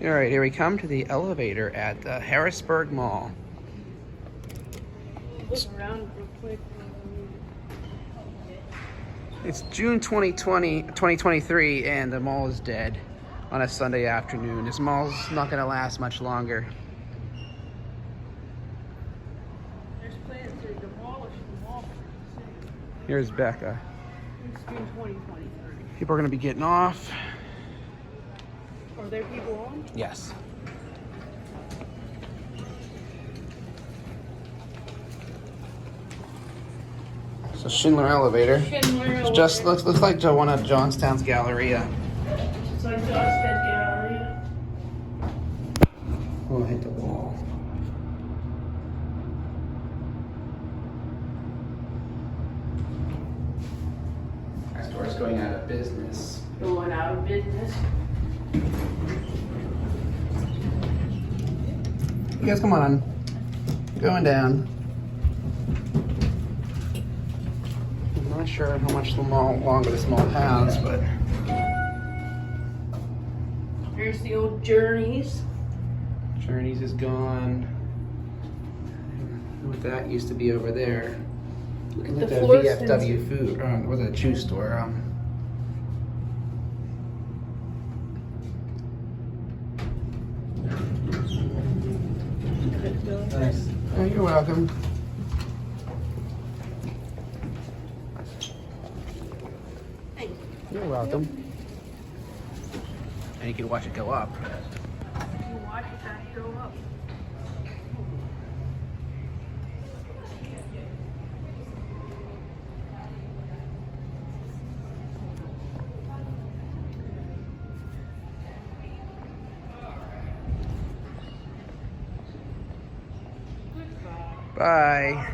All right, here we come to the elevator at the Harrisburg Mall. Look around real quick. It's June 2023, and the mall is dead on a Sunday afternoon. This mall's not going to last much longer. There's plans to demolish the mall. Here's Becca. It's June 2023. People are going to be getting off. Are there people on? Yes. So Schindler elevator. Schindler It elevator. just looks like one of Johnstown's Galleria. It's like Johnstown Gallery. Oh, I hit the wall. Our store's going out of business. Going out of business. You guys, come on. Going down. I'm not sure how much longer this mall has, but There's the old Journeys. Journeys is gone. What that used to be over there. Look at Look the at Floristons. VFW food. Was it a shoe store? Nice. Oh, you're welcome. Thank you. You're welcome. And you can watch it go up. You watch it as it go up. Bye.